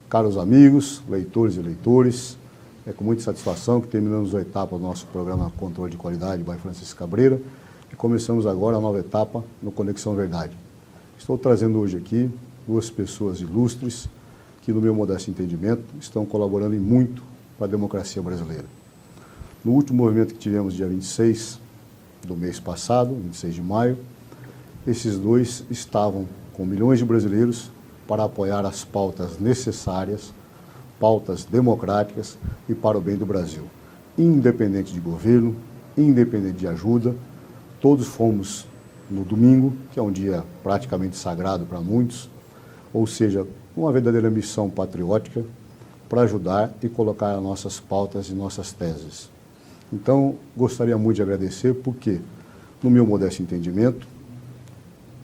Caros amigos, leitores e leitores, é com muita satisfação que terminamos a etapa do nosso programa Controle de Qualidade by Francisco Cabreira e começamos agora a nova etapa no Conexão Verdade. Estou trazendo hoje aqui duas pessoas ilustres que, no meu modesto entendimento, estão colaborando em muito para a democracia brasileira. No último movimento que tivemos dia 26 do mês passado, 26 de maio, esses dois estavam com milhões de brasileiros para apoiar as pautas necessárias, pautas democráticas e para o bem do Brasil. Independente de governo, independente de ajuda, todos fomos no domingo, que é um dia praticamente sagrado para muitos, ou seja, uma verdadeira missão patriótica para ajudar e colocar as nossas pautas e nossas teses. Então, gostaria muito de agradecer porque, no meu modesto entendimento,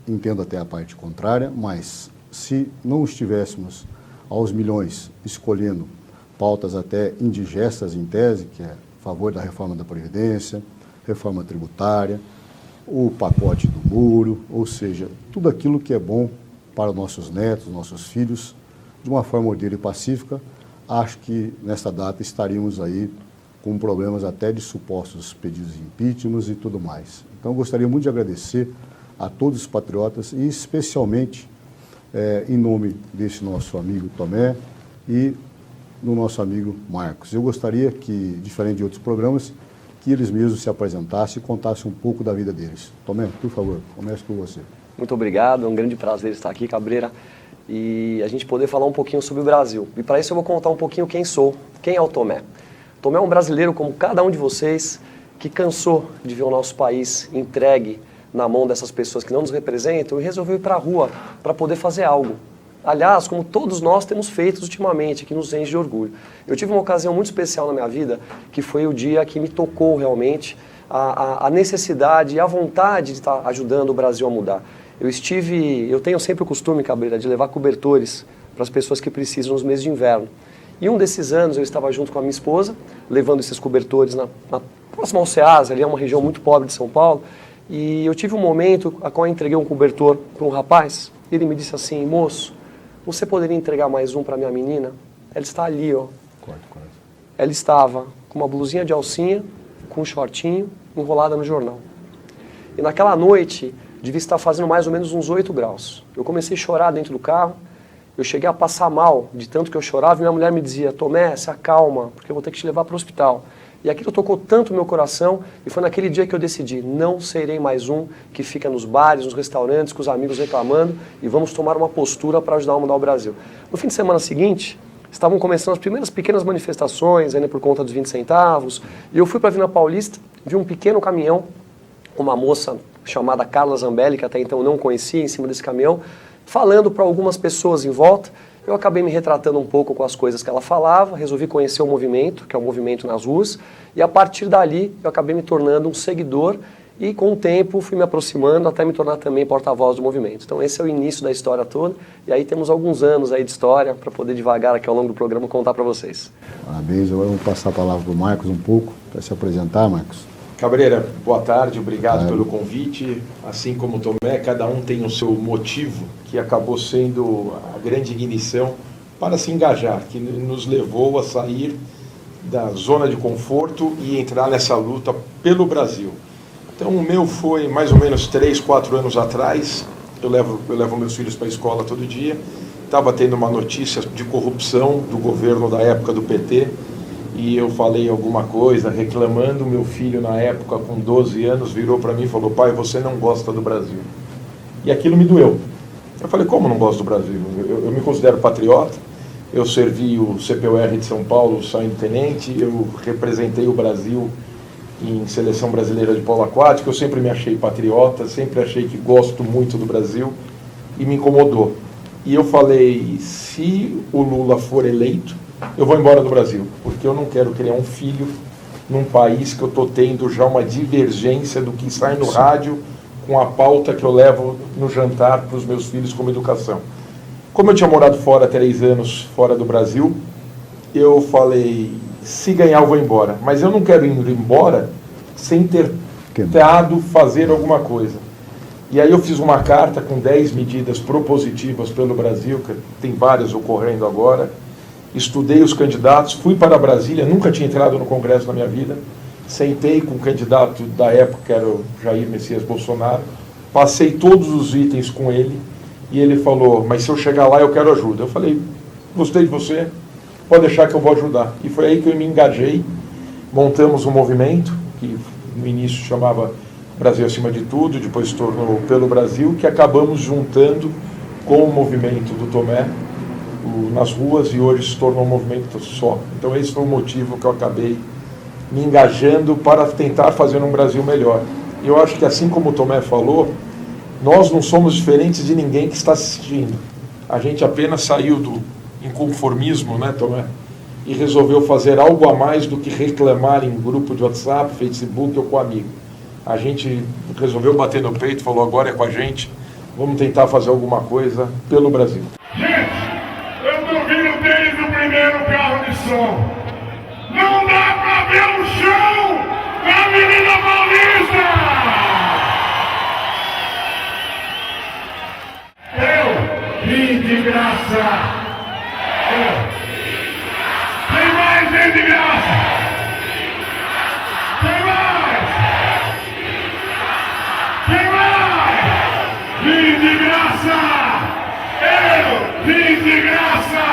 entendo até a parte contrária, mas se não estivéssemos aos milhões escolhendo pautas até indigestas em tese, que é a favor da reforma da Previdência, reforma tributária, o pacote do muro, ou seja, tudo aquilo que é bom para os nossos netos, nossos filhos, de uma forma ordeira e pacífica, acho que nesta data estaríamos aí com problemas até de supostos pedidos de impeachment e tudo mais. Então, gostaria muito de agradecer a todos os patriotas e especialmente em nome desse nosso amigo Tomé e do nosso amigo Marcos. Eu gostaria que, diferente de outros programas, que eles mesmos se apresentassem e contassem um pouco da vida deles. Tomé, por favor, comece por você. Muito obrigado, é um grande prazer estar aqui, Cabreira, e a gente poder falar um pouquinho sobre o Brasil. E para isso eu vou contar um pouquinho quem sou, quem é o Tomé. Tomé é um brasileiro como cada um de vocês que cansou de ver o nosso país entregue na mão dessas pessoas que não nos representam e resolveu ir para a rua para poder fazer algo. Aliás, como todos nós temos feito ultimamente, que nos enche de orgulho. Eu tive uma ocasião muito especial na minha vida, que foi o dia que me tocou realmente a necessidade e a vontade de estar ajudando o Brasil a mudar. Eu tenho sempre o costume, Cabreira, de levar cobertores para as pessoas que precisam nos meses de inverno. E um desses anos eu estava junto com a minha esposa, levando esses cobertores na próxima ao Ceasa, ali é uma região muito pobre de São Paulo, e eu tive um momento a qual eu entreguei um cobertor para um rapaz, e ele me disse assim: moço, você poderia entregar mais um para minha menina? Ela está ali, ó. Ela estava com uma blusinha de alcinha, com um shortinho, enrolada no jornal. E naquela noite, devia estar fazendo mais ou menos uns 8 graus. Eu comecei a chorar dentro do carro, eu cheguei a passar mal de tanto que eu chorava, e minha mulher me dizia: Tomé, se acalma, porque eu vou ter que te levar para o hospital. E aquilo tocou tanto o meu coração, e foi naquele dia que eu decidi: não serei mais um que fica nos bares, nos restaurantes, com os amigos reclamando, e vamos tomar uma postura para ajudar a mudar o Brasil. No fim de semana seguinte, estavam começando as primeiras pequenas manifestações, ainda por conta dos 20 centavos, e eu fui para a Avenida Paulista, vi um pequeno caminhão, uma moça chamada Carla Zambelli, que até então eu não conhecia, em cima desse caminhão, falando para algumas pessoas em volta. Eu acabei me retratando um pouco com as coisas que ela falava, resolvi conhecer o movimento, que é o movimento nas ruas, e a partir dali eu acabei me tornando um seguidor e com o tempo fui me aproximando até me tornar também porta-voz do movimento. Então esse é o início da história toda, e aí temos alguns anos aí de história para poder devagar aqui ao longo do programa contar para vocês. Parabéns, agora vamos passar a palavra para o Marcos um pouco, para se apresentar, Marcos. Cabreira, boa tarde, obrigado pelo convite. Assim como o Tomé, cada um tem o seu motivo, que acabou sendo a grande ignição para se engajar, que nos levou a sair da zona de conforto e entrar nessa luta pelo Brasil. Então o meu foi mais ou menos 3, 4 anos atrás. Eu levo meus filhos para a escola todo dia. Estava tendo uma notícia de corrupção do governo da época do PT, e eu falei alguma coisa reclamando. Meu filho, na época, com 12 anos, virou para mim e falou: pai, você não gosta do Brasil. E aquilo me doeu. Eu falei: como não gosto do Brasil? Eu me considero patriota, eu servi o CPUR de São Paulo saindo tenente, eu representei o Brasil em seleção brasileira de polo aquático, eu sempre me achei patriota, sempre achei que gosto muito do Brasil, e me incomodou. E eu falei: se o Lula for eleito, eu vou embora do Brasil, porque eu não quero criar um filho num país que eu estou tendo já uma divergência do que sai no rádio com a pauta que eu levo no jantar para os meus filhos como educação. Como eu tinha morado fora 3 anos, fora do Brasil, eu falei: se ganhar eu vou embora, mas eu não quero ir embora sem ter tentado fazer alguma coisa. E aí eu fiz uma carta com 10 medidas propositivas pelo Brasil, que tem várias ocorrendo agora, estudei os candidatos, fui para Brasília, nunca tinha entrado no Congresso na minha vida, sentei com o candidato da época, que era o Jair Messias Bolsonaro, passei todos os itens com ele, e ele falou, mas se eu chegar lá eu quero ajuda. Eu falei, gostei de você, pode deixar que eu vou ajudar. E foi aí que eu me engajei, montamos um movimento, que no início chamava Brasil Acima de Tudo, depois se tornou Pelo Brasil, que acabamos juntando com o movimento do Tomé nas ruas, e hoje se tornou um movimento só. Então esse foi o motivo que eu acabei me engajando para tentar fazer um Brasil melhor. E eu acho que, assim como o Tomé falou, nós não somos diferentes de ninguém que está assistindo. A gente apenas saiu do inconformismo, né, Tomé? E resolveu fazer algo a mais do que reclamar em grupo de WhatsApp, Facebook ou com amigo. A gente resolveu bater no peito, falou, agora é com a gente, vamos tentar fazer alguma coisa pelo Brasil. Gente, eu estou vindo desde o primeiro carro de som. Não dá pra ver o chão da Avenida Paulista! Eu vim de graça! Tem mais vem de graça! Tem mais! Tem mais! Vim de graça! Eu vim de graça!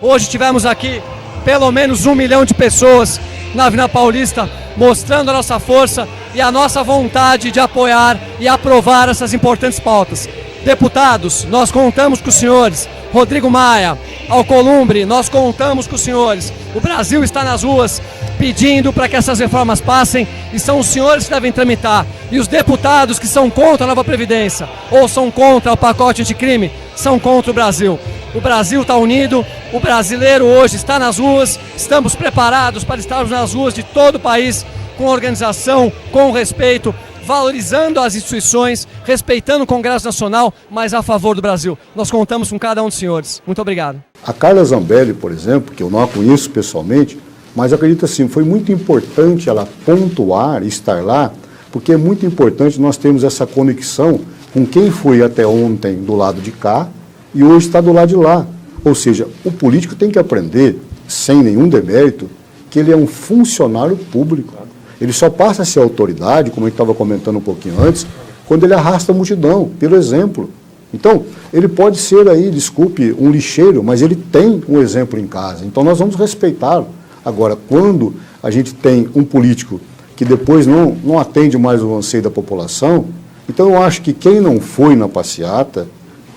Hoje tivemos aqui pelo menos 1 milhão de pessoas na Avenida Paulista, mostrando a nossa força e a nossa vontade de apoiar e aprovar essas importantes pautas. Deputados, nós contamos com os senhores. Rodrigo Maia, Alcolumbre, nós contamos com os senhores. O Brasil está nas ruas pedindo para que essas reformas passem, e são os senhores que devem tramitar. E os deputados que são contra a nova Previdência ou são contra o pacote anticrime são contra o Brasil. O Brasil está unido, o brasileiro hoje está nas ruas, estamos preparados para estarmos nas ruas de todo o país, com organização, com respeito, valorizando as instituições, respeitando o Congresso Nacional, mas a favor do Brasil. Nós contamos com cada um dos senhores. Muito obrigado. A Carla Zambelli, por exemplo, que eu não a conheço pessoalmente, mas acredito assim, foi muito importante ela pontuar, estar lá, porque é muito importante nós termos essa conexão com quem foi até ontem do lado de cá e hoje está do lado de lá. Ou seja, o político tem que aprender, sem nenhum demérito, que ele é um funcionário público. Ele só passa a ser autoridade, como a gente estava comentando um pouquinho antes, quando ele arrasta a multidão, pelo exemplo. Então, ele pode ser aí, desculpe, um lixeiro, mas ele tem um exemplo em casa. Então, nós vamos respeitá-lo. Agora, quando a gente tem um político que depois não atende mais o anseio da população, então eu acho que quem não foi na passeata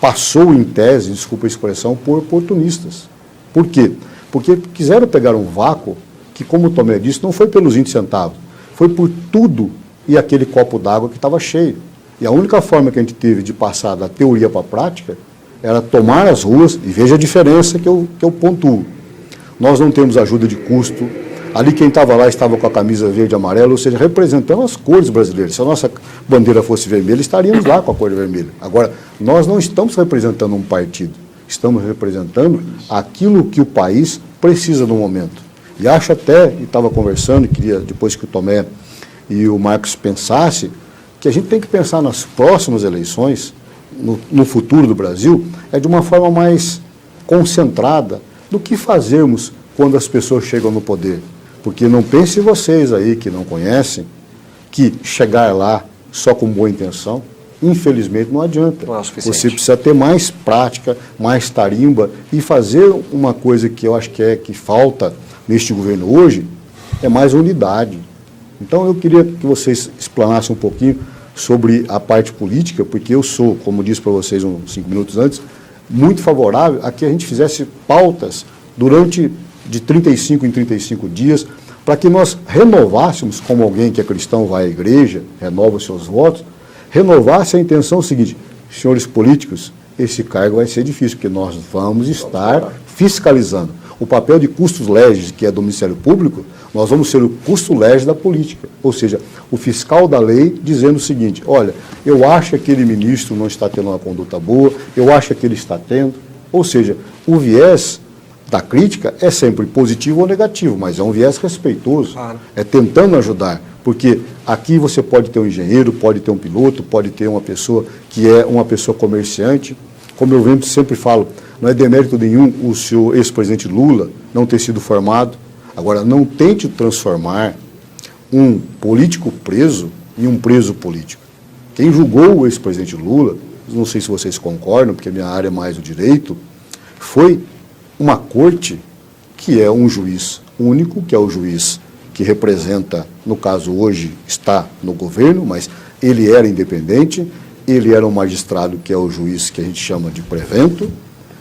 passou em tese, desculpa a expressão, por oportunistas. Por quê? Porque quiseram pegar um vácuo que, como o Tomé disse, não foi pelos 20 centavos, foi por tudo e aquele copo d'água que estava cheio. E a única forma que a gente teve de passar da teoria para a prática era tomar as ruas, e veja a diferença que eu pontuo. Nós não temos ajuda de custo. Ali quem estava lá estava com a camisa verde e amarela, ou seja, representando as cores brasileiras. Se a nossa bandeira fosse vermelha, estaríamos lá com a cor vermelha. Agora, nós não estamos representando um partido, estamos representando aquilo que o país precisa no momento. E acho até, e estava conversando, e queria, depois que o Tomé e o Marcos pensassem, que a gente tem que pensar nas próximas eleições, no futuro do Brasil, é de uma forma mais concentrada do que fazermos quando as pessoas chegam no poder. Porque não pensem vocês aí que não conhecem, que chegar lá só com boa intenção, infelizmente não adianta. Não é o suficiente. Você precisa ter mais prática, mais tarimba e fazer uma coisa que eu acho que falta neste governo hoje, é mais unidade. Então eu queria que vocês explanassem um pouquinho sobre a parte política, porque eu sou, como disse para vocês uns 5 minutos antes, muito favorável a que a gente fizesse pautas durante de 35 em 35 dias, para que nós renovássemos, como alguém que é cristão vai à igreja, renova os seus votos, renovasse a intenção seguinte: senhores políticos, esse cargo vai ser difícil, porque nós vamos estar fiscalizando. O papel de custos legis, que é do Ministério Público, nós vamos ser o custo legis da política, ou seja, o fiscal da lei dizendo o seguinte: olha, eu acho que aquele ministro não está tendo uma conduta boa, eu acho que ele está tendo, ou seja, o viés da crítica é sempre positivo ou negativo, mas é um viés respeitoso, Claro. É tentando ajudar, porque aqui você pode ter um engenheiro, pode ter um piloto, pode ter uma pessoa que é uma pessoa comerciante, como eu sempre falo, não é demérito nenhum o senhor ex-presidente Lula não ter sido formado. Agora, não tente transformar um político preso em um preso político. Quem julgou o ex-presidente Lula, não sei se vocês concordam, porque a minha área é mais o direito, foi uma corte que é um juiz único, que é o juiz que representa, no caso hoje está no governo, mas ele era independente, ele era um magistrado que é o juiz que a gente chama de prevento,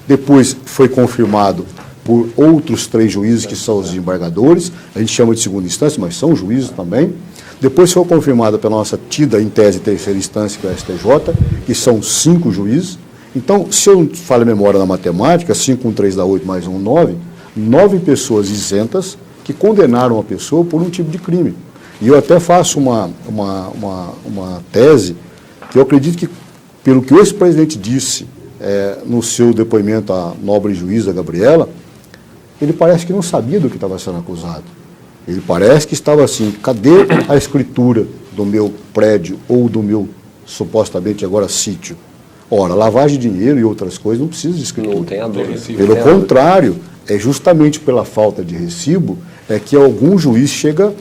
depois foi confirmado por outros 3 juízes que são os desembargadores, a gente chama de segunda instância, mas são juízes também. Depois foi confirmada pela nossa tida em tese terceira instância, que é o STJ, que são 5 juízes. Então, se eu não falho a memória na matemática, 5 com 3 dá 8, mais 1, 9, 9 pessoas isentas que condenaram a pessoa por um tipo de crime. E eu até faço uma tese que eu acredito que, pelo que o ex-presidente disse no seu depoimento à nobre juíza Gabriela, ele parece que não sabia do que estava sendo acusado. Ele parece que estava assim, cadê a escritura do meu prédio ou do meu, supostamente agora, sítio? Ora, lavagem de dinheiro e outras coisas não precisa de escritura. Não tem a dúvida. Pelo contrário, é justamente pela falta de recibo que algum juiz chega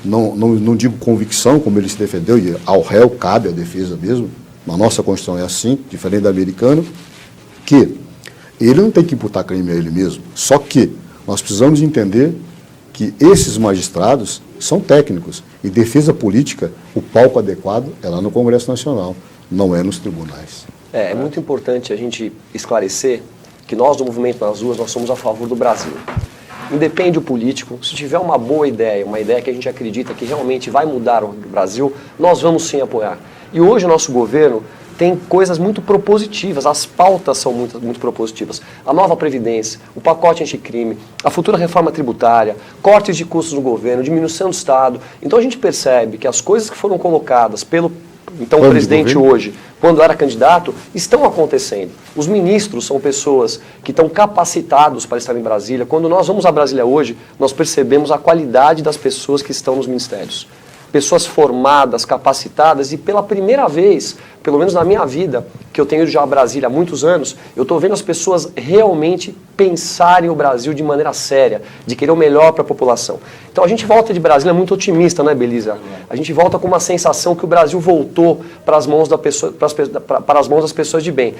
não digo convicção, como ele se defendeu, e ao réu cabe a defesa mesmo, na nossa Constituição é assim, diferente da americana, que ele não tem que imputar crime a ele mesmo, só que nós precisamos entender que esses magistrados são técnicos e defesa política, o palco adequado é lá no Congresso Nacional, não é nos tribunais. É muito importante a gente esclarecer que nós do Movimento nas Ruas, nós somos a favor do Brasil. Independe o político, se tiver uma boa ideia, uma ideia que a gente acredita que realmente vai mudar o Brasil, nós vamos sim apoiar. E hoje o nosso governo tem coisas muito propositivas, as pautas são muito propositivas. A nova Previdência, o pacote anticrime, a futura reforma tributária, cortes de custos no governo, diminuição do Estado. Então a gente percebe que as coisas que foram colocadas pelo então o presidente hoje, quando era candidato, estão acontecendo. Os ministros são pessoas que estão capacitados para estar em Brasília. Quando nós vamos a Brasília hoje, nós percebemos a qualidade das pessoas que estão nos ministérios. Pessoas formadas, capacitadas, e pela primeira vez, pelo menos na minha vida, que eu tenho ido já a Brasília há muitos anos, eu estou vendo as pessoas realmente pensarem o Brasil de maneira séria, de querer o melhor para a população. Então a gente volta de Brasília muito otimista, né, Belisa? A gente volta com uma sensação que o Brasil voltou para as mãos das pessoas de bem.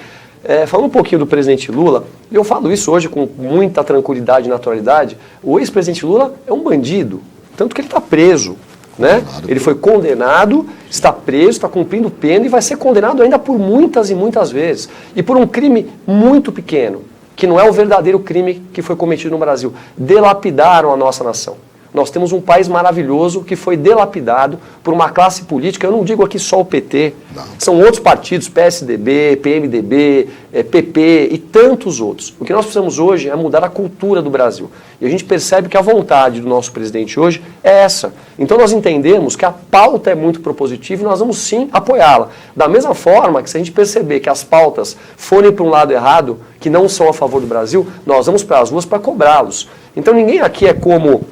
Falando um pouquinho do presidente Lula, e eu falo isso hoje com muita tranquilidade e naturalidade, o ex-presidente Lula é um bandido, tanto que ele está preso. Né? Ele foi condenado, está preso, está cumprindo pena e vai ser condenado ainda por muitas e muitas vezes. E por um crime muito pequeno, que não é o verdadeiro crime que foi cometido no Brasil. Delapidaram a nossa nação. Nós temos um país maravilhoso que foi dilapidado por uma classe política, eu não digo aqui só o PT, são outros partidos, PSDB, PMDB, PP e tantos outros. O que nós precisamos hoje é mudar a cultura do Brasil. E a gente percebe que a vontade do nosso presidente hoje é essa. Então nós entendemos que a pauta é muito propositiva e nós vamos sim apoiá-la. Da mesma forma que se a gente perceber que as pautas forem para um lado errado, que não são a favor do Brasil, nós vamos para as ruas para cobrá-los. Então ninguém aqui é como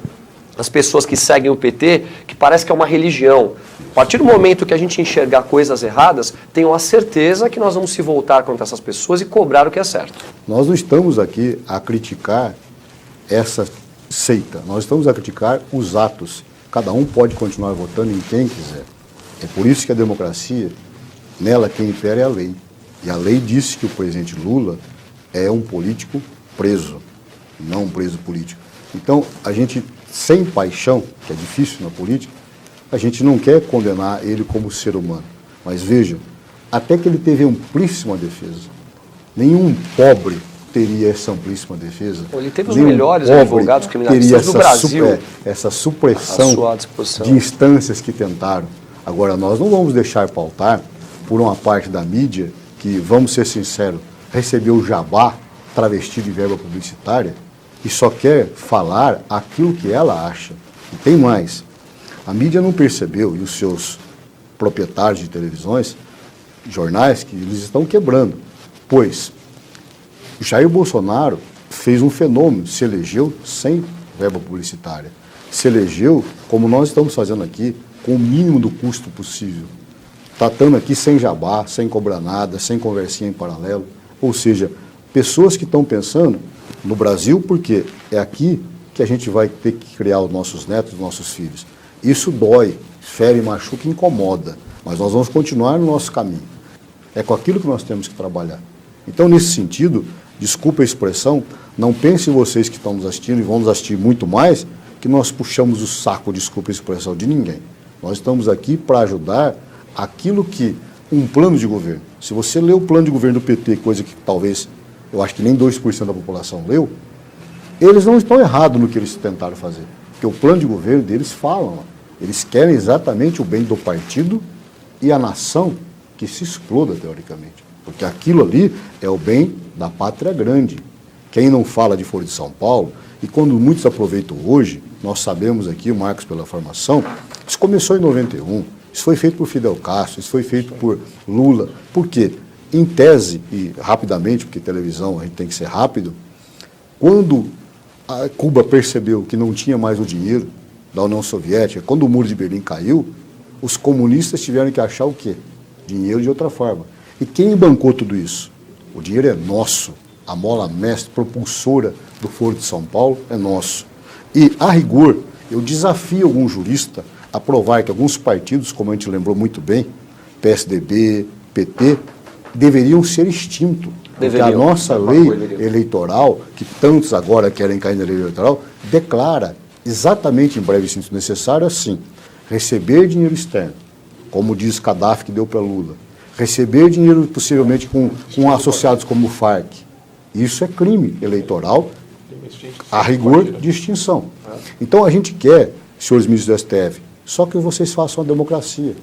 as pessoas que seguem o PT, que parece que é uma religião. A partir do momento que a gente enxergar coisas erradas, tenho a certeza que nós vamos se voltar contra essas pessoas e cobrar o que é certo. Nós não estamos aqui a criticar essa seita, nós estamos a criticar os atos. Cada um pode continuar votando em quem quiser. É por isso que a democracia, nela quem impera é a lei. E a lei disse que o presidente Lula é um político preso, não um preso político. Então, a gente, sem paixão, que é difícil na política, a gente não quer condenar ele como ser humano. Mas veja, até que ele teve amplíssima defesa. Nenhum pobre teria essa amplíssima defesa. Ele teve os melhores advogados criminalistas do Brasil. Essa supressão de instâncias que tentaram. Agora, nós não vamos deixar pautar por uma parte da mídia que, vamos ser sinceros, recebeu o jabá travestido de verba publicitária e só quer falar aquilo que ela acha. E tem mais. A mídia não percebeu, e os seus proprietários de televisões, jornais, que eles estão quebrando. Pois o Jair Bolsonaro fez um fenômeno, se elegeu sem verba publicitária. Se elegeu, como nós estamos fazendo aqui, com o mínimo do custo possível. tratando aqui sem jabá, sem cobrar nada, sem conversinha em paralelo. Ou seja, pessoas que estão pensando no Brasil, porque é aqui que a gente vai ter que criar os nossos netos, os nossos filhos. Isso dói, fere, machuca e incomoda, mas nós vamos continuar no nosso caminho. É com aquilo que nós temos que trabalhar. Então, nesse sentido, desculpa a expressão, não pensem vocês que estão nos assistindo e vão nos assistir muito mais, que nós puxamos o saco, desculpa a expressão, de ninguém. Nós estamos aqui para ajudar aquilo que um plano de governo. Se você lê o plano de governo do PT, coisa que talvez, eu acho que nem 2% da população leu, eles não estão errados no que eles tentaram fazer. Porque o plano de governo deles fala, eles querem exatamente o bem do partido e a nação que se exploda, teoricamente. Porque aquilo ali é o bem da pátria grande. Quem não fala de Folha de São Paulo, e quando muitos aproveitam hoje, nós sabemos aqui, o Marcos pela formação, isso começou em 91, isso foi feito por Fidel Castro, isso foi feito por Lula. Por quê? Em tese, e rapidamente, porque televisão a gente tem que ser rápido, quando a Cuba percebeu que não tinha mais o dinheiro da União Soviética, quando o Muro de Berlim caiu, os comunistas tiveram que achar o quê? Dinheiro de outra forma. E quem bancou tudo isso? O dinheiro é nosso. A mola mestre, propulsora do Foro de São Paulo é nosso. E, a rigor, eu desafio algum jurista a provar que alguns partidos, como a gente lembrou muito bem, PSDB, PT, deveriam ser extintos. Porque a nossa lei eleitoral, que tantos agora querem cair na lei eleitoral, declara exatamente em breve síntese necessário assim, receber dinheiro externo, como diz Gaddafi que deu para Lula, receber dinheiro possivelmente com associados como o FARC. Isso é crime eleitoral, a rigor de extinção. Então a gente quer, senhores ministros do STF, só que vocês façam a democracia.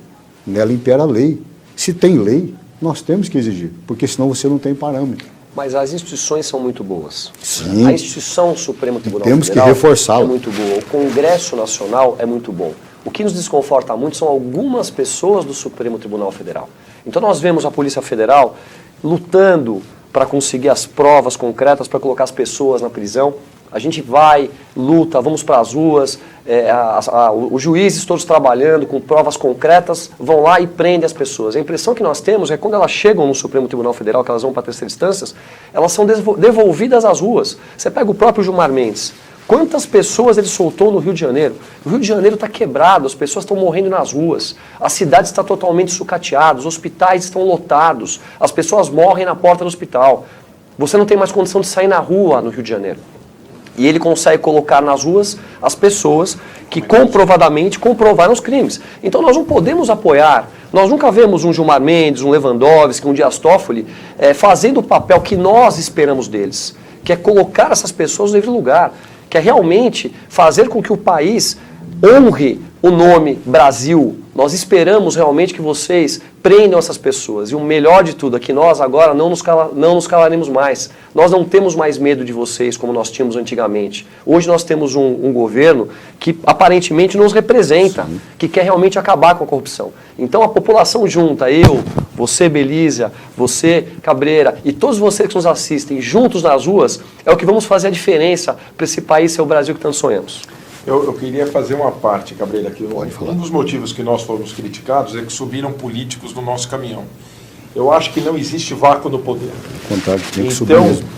Nela impera a lei. Se tem lei, nós temos que exigir, porque senão você não tem parâmetro. Mas as instituições são muito boas. Sim. A instituição Supremo Tribunal Temos Federal que reforçá-la. é muito boa. O Congresso Nacional é muito bom. O que nos desconforta muito são algumas pessoas do Supremo Tribunal Federal. Então nós vemos a Polícia Federal lutando para conseguir as provas concretas, para colocar as pessoas na prisão. A gente vai, luta, vamos para as ruas, os juízes todos trabalhando com provas concretas, vão lá e prendem as pessoas. A impressão que nós temos é que quando elas chegam no Supremo Tribunal Federal, que elas vão para a terceira instância, elas são devolvidas às ruas. Você pega o próprio Gilmar Mendes. Quantas pessoas ele soltou no Rio de Janeiro? O Rio de Janeiro está quebrado, as pessoas estão morrendo nas ruas, a cidade está totalmente sucateada, os hospitais estão lotados, as pessoas morrem na porta do hospital. Você não tem mais condição de sair na rua no Rio de Janeiro. E ele consegue colocar nas ruas as pessoas que comprovadamente comprovaram os crimes. Então nós não podemos apoiar, nós nunca vemos um Gilmar Mendes, um Lewandowski, um Dias Toffoli fazendo o papel que nós esperamos deles, que é colocar essas pessoas no devido lugar, que é realmente fazer com que o país honre o nome Brasil. Nós esperamos realmente que vocês prendam essas pessoas. E o melhor de tudo é que nós agora não nos calaremos mais. Nós não temos mais medo de vocês como nós tínhamos antigamente. Hoje nós temos um governo que aparentemente nos representa, sim, que quer realmente acabar com a corrupção. Então a população junta, eu, você Belísia, você Cabreira e todos vocês que nos assistem juntos nas ruas, é o que vamos fazer a diferença para esse país ser o Brasil que tanto sonhamos. Eu queria fazer uma parte, Cabreira, aqui. Um dos motivos que nós fomos criticados é que subiram políticos no nosso caminhão. Eu acho que não existe vácuo no poder. Ao contrário, tem que subir então, mesmo.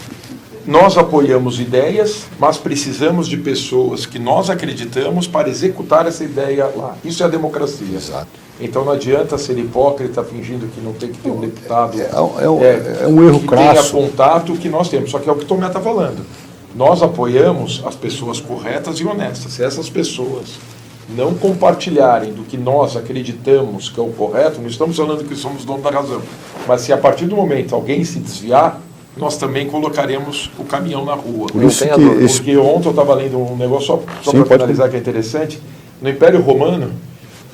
Nós apoiamos ideias, mas precisamos de pessoas que nós acreditamos para executar essa ideia lá. Isso é a democracia. Exato. Então não adianta ser hipócrita fingindo que não tem que ter um deputado é um erro que crasso. tenha contato que nós temos. Só que é o que o Tomé está falando. Nós apoiamos as pessoas corretas e honestas. Se essas pessoas não compartilharem do que nós acreditamos que é o correto, não estamos falando que somos donos da razão, mas se a partir do momento alguém se desviar, nós também colocaremos o caminhão na rua. Por isso Porque ontem eu estava lendo um negócio, só para finalizar, que é interessante, no Império Romano,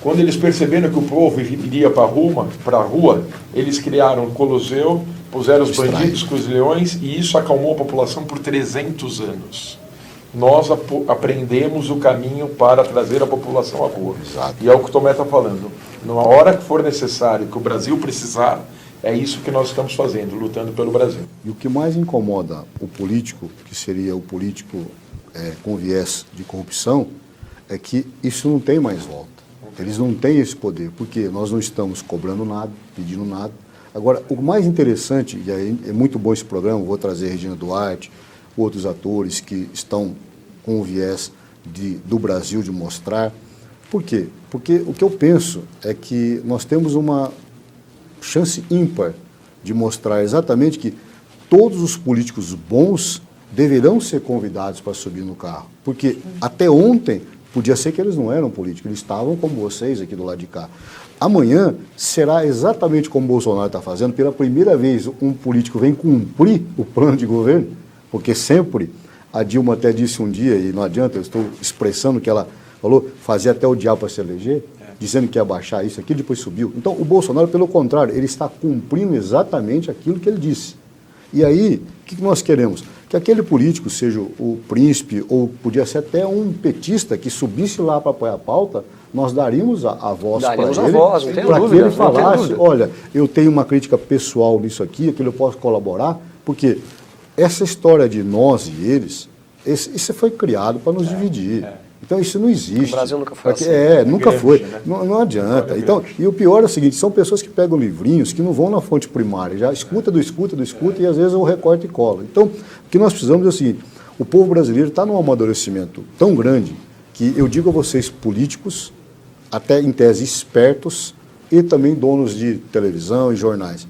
quando eles perceberam que o povo iria para a rua, eles criaram o Coliseu, puseram os bandidos com os leões, e isso acalmou a população por 300 anos. Nós aprendemos o caminho para trazer a população à rua. Exato. E é o que o Tomé está falando. Na hora que for necessário, que o Brasil precisar, é isso que nós estamos fazendo, lutando pelo Brasil. E o que mais incomoda o político, que seria o político com viés de corrupção, é que isso não tem mais volta. Eles não têm esse poder, porque nós não estamos cobrando nada, pedindo nada. Agora, o mais interessante, e aí é muito bom esse programa, vou trazer a Regina Duarte, outros atores que estão com o viés do Brasil de mostrar. Por quê? Porque o que eu penso é que nós temos uma chance ímpar de mostrar exatamente que todos os políticos bons deverão ser convidados para subir no carro. Porque até ontem podia ser que eles não eram políticos, eles estavam como vocês aqui do lado de cá. Amanhã será exatamente como o Bolsonaro está fazendo. Pela primeira vez um político vem cumprir o plano de governo, porque sempre, a Dilma até disse um dia, e não adianta, eu estou expressando o que ela falou, fazia até o diabo para se eleger, dizendo que ia baixar isso aqui, depois subiu. Então o Bolsonaro, pelo contrário, ele está cumprindo exatamente aquilo que ele disse. E aí, o que nós queremos? Que aquele político, seja o príncipe, ou podia ser até um petista que subisse lá para apoiar a pauta, nós daríamos a voz para ele, para que ele falasse, olha, eu tenho uma crítica pessoal nisso aqui, aquilo eu posso colaborar, porque essa história de nós e eles, isso foi criado para nos dividir. Então isso não existe. O Brasil nunca foi assim. Nunca foi. Não adianta. Então, e o pior é o seguinte, são pessoas que pegam livrinhos que não vão na fonte primária, já escuta e às vezes eu recorto e colo. Então, o que nós precisamos é o seguinte, o povo brasileiro está num amadurecimento tão grande que eu digo a vocês, políticos, até em tese espertos e também donos de televisão e jornais,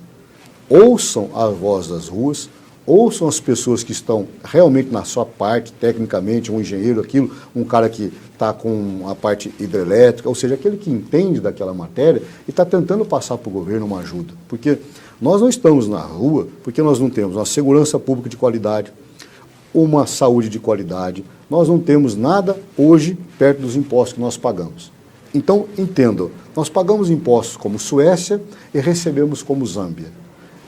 ouçam a voz das ruas, ouçam as pessoas que estão realmente na sua parte, tecnicamente, um engenheiro, aquilo, um cara que está com a parte hidrelétrica, ou seja, aquele que entende daquela matéria e está tentando passar para o governo uma ajuda. Porque nós não estamos na rua porque nós não temos uma segurança pública de qualidade, uma saúde de qualidade, nós não temos nada hoje perto dos impostos que nós pagamos. Então, entendam, nós pagamos impostos como Suécia e recebemos como Zâmbia.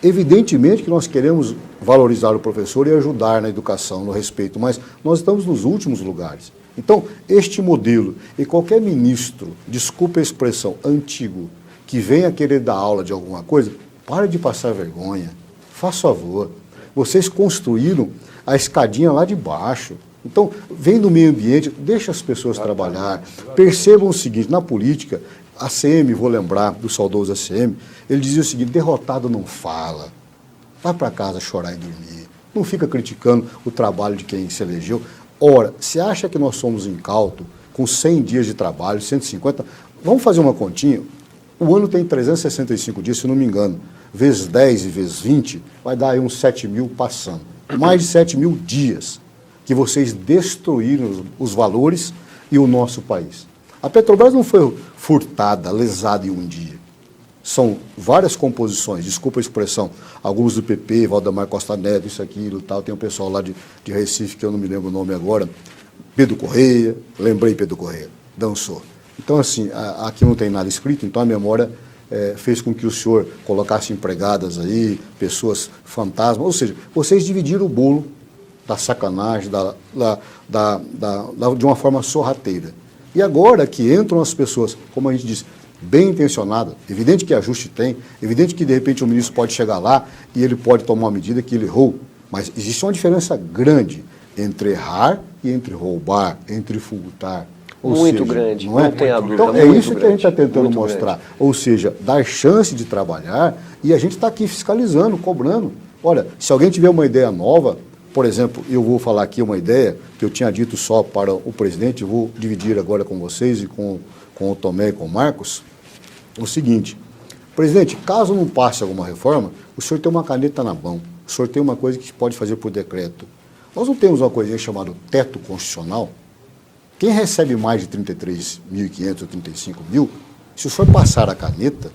Evidentemente que nós queremos valorizar o professor e ajudar na educação, no respeito, mas nós estamos nos últimos lugares. Então, este modelo, e qualquer ministro, desculpe a expressão, antigo, que venha querer dar aula de alguma coisa, pare de passar vergonha, faça favor. Vocês construíram a escadinha lá de baixo. Então, vem do meio ambiente, deixa as pessoas trabalhar. Percebam o seguinte, na política, a ACM, vou lembrar do saudoso ACM, ele dizia o seguinte, derrotado não fala, vai para casa chorar e dormir, não fica criticando o trabalho de quem se elegeu. Ora, se acha que nós somos incautos, com 100 dias de trabalho, 150, vamos fazer uma continha, o ano tem 365 dias, se não me engano, vezes 10 e vezes 20, vai dar aí uns 7 mil passando, mais de 7 mil dias que vocês destruíram os valores e o nosso país. A Petrobras não foi furtada, lesada em um dia. São várias composições, desculpa a expressão, alguns do PP, Valdemar Costa Neto, isso, aquilo, tal. Tem um pessoal lá de Recife, que eu não me lembro o nome agora, Pedro Correia, lembrei Pedro Correia, dançou. Então, assim, aqui não tem nada escrito, então a memória fez com que o senhor colocasse empregadas aí, pessoas fantasmas, ou seja, vocês dividiram o bolo da sacanagem, de uma forma sorrateira. E agora que entram as pessoas, como a gente disse, bem intencionadas, evidente que ajuste tem, evidente que de repente o ministro pode chegar lá e ele pode tomar uma medida que ele errou, mas existe uma diferença grande entre errar e entre roubar, entre furtar. Muito grande, não tem a dúvida. Então é isso que a gente está tentando mostrar, ou seja, dar chance de trabalhar e a gente está aqui fiscalizando, cobrando. Olha, se alguém tiver uma ideia nova, por exemplo, eu vou falar aqui uma ideia que eu tinha dito só para o presidente, vou dividir agora com vocês e com o Tomé e com o Marcos, o seguinte, presidente, caso não passe alguma reforma, o senhor tem uma caneta na mão, o senhor tem uma coisa que pode fazer por decreto. Nós não temos uma coisinha chamada teto constitucional? Quem recebe mais de 33.500 ou 35 mil, se o senhor passar a caneta,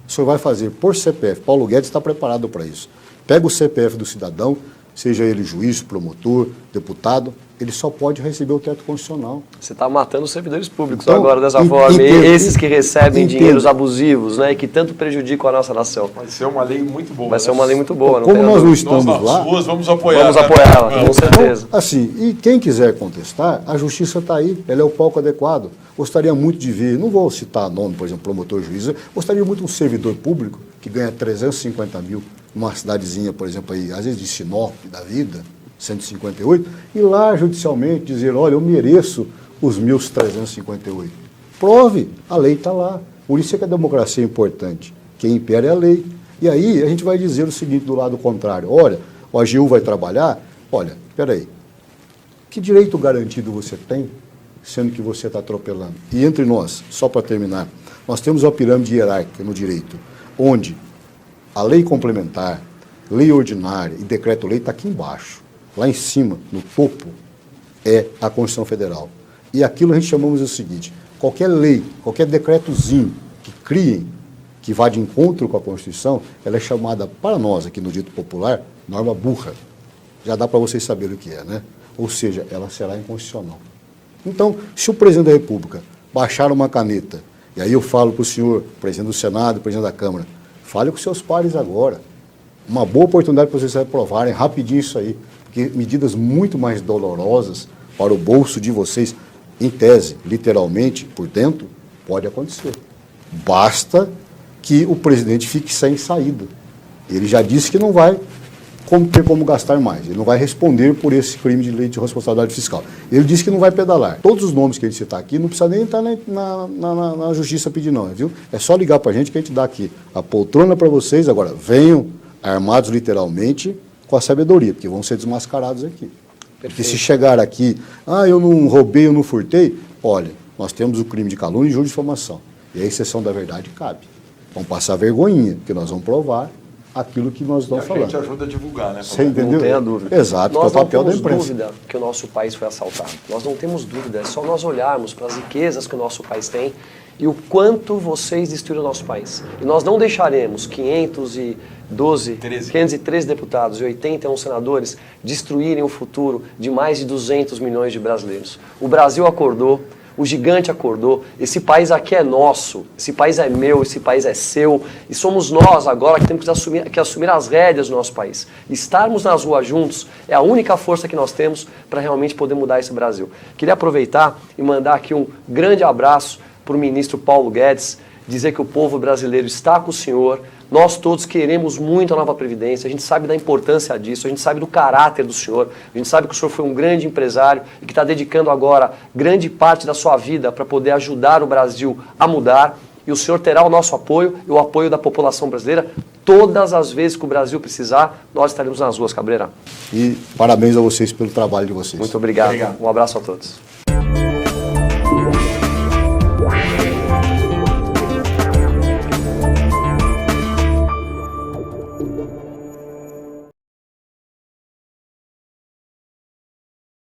o senhor vai fazer por CPF. Paulo Guedes está preparado para isso. Pega o CPF do cidadão, seja ele juiz, promotor, deputado, ele só pode receber o teto constitucional. Você está matando os servidores públicos então, agora dessa forma. Esses que recebem dinheiros abusivos, né, e que tanto prejudicam a nossa nação. Vai ser uma lei muito boa. Vai ser uma lei muito boa. Como nós não estamos lá, vamos apoiar. Vamos apoiá-la, com certeza. Então, assim, e quem quiser contestar, a justiça está aí, ela é o palco adequado. Gostaria muito de ver, não vou citar nome, por exemplo, promotor, juiz, gostaria muito de um servidor público que ganha 350 mil numa cidadezinha, por exemplo, aí, às vezes de Sinop da vida, 158, e lá judicialmente dizer, olha, eu mereço os meus 358. Prove, a lei está lá. Por isso é que a democracia é importante. Quem impera é a lei. E aí a gente vai dizer o seguinte do lado contrário. Olha, o AGU vai trabalhar, olha, espera aí. Que direito garantido você tem, sendo que você está atropelando? E entre nós, só para terminar, nós temos uma pirâmide hierárquica no direito, onde a lei complementar, lei ordinária e decreto-lei está aqui embaixo. Lá em cima, no topo, é a Constituição Federal. E aquilo a gente chamamos o seguinte, qualquer lei, qualquer decretozinho que criem, que vá de encontro com a Constituição, ela é chamada, para nós aqui no dito popular, norma burra. Já dá para vocês saberem o que é, né? Ou seja, ela será inconstitucional. Então, se o presidente da República baixar uma caneta, e aí eu falo para o senhor, presidente do Senado, presidente da Câmara, fale com seus pares agora. Uma boa oportunidade para vocês aprovarem rapidinho isso aí, porque medidas muito mais dolorosas para o bolso de vocês, em tese, literalmente, por dentro, pode acontecer. Basta que o presidente fique sem saída. Ele já disse que não vai ter como gastar mais. Ele não vai responder por esse crime de lei de responsabilidade fiscal. Ele disse que não vai pedalar. Todos os nomes que ele citar aqui, não precisa nem entrar na justiça pedir não, viu? É só ligar para a gente que a gente dá aqui a poltrona para vocês. Agora, venham armados literalmente com a sabedoria, porque vão ser desmascarados aqui. Perfeito. Porque se chegar aqui, eu não roubei, eu não furtei, olha, nós temos o crime de calúnia e injúria de difamação. E a exceção da verdade cabe. Vamos passar vergonhinha, porque nós vamos provar aquilo que nós estamos falando. A gente ajuda a divulgar, né? Você entendeu? Não tenha dúvida. Exato, que é o papel da imprensa. Nós não temos dúvida que o nosso país foi assaltado. Nós não temos dúvida, é só nós olharmos para as riquezas que o nosso país tem e o quanto vocês destruíram o nosso país. E nós não deixaremos 513 deputados e 81 senadores destruírem o futuro de mais de 200 milhões de brasileiros. O Brasil acordou. O gigante acordou, esse país aqui é nosso, esse país é meu, esse país é seu, e somos nós agora que temos que assumir as rédeas do nosso país. Estarmos nas ruas juntos é a única força que nós temos para realmente poder mudar esse Brasil. Queria aproveitar e mandar aqui um grande abraço para o ministro Paulo Guedes, dizer que o povo brasileiro está com o senhor. Nós todos queremos muito a nova Previdência, a gente sabe da importância disso, a gente sabe do caráter do senhor, a gente sabe que o senhor foi um grande empresário e que está dedicando agora grande parte da sua vida para poder ajudar o Brasil a mudar. E o senhor terá o nosso apoio e o apoio da população brasileira. Todas as vezes que o Brasil precisar, nós estaremos nas ruas, Cabreira. E parabéns a vocês pelo trabalho de vocês. Muito obrigado. Um abraço a todos.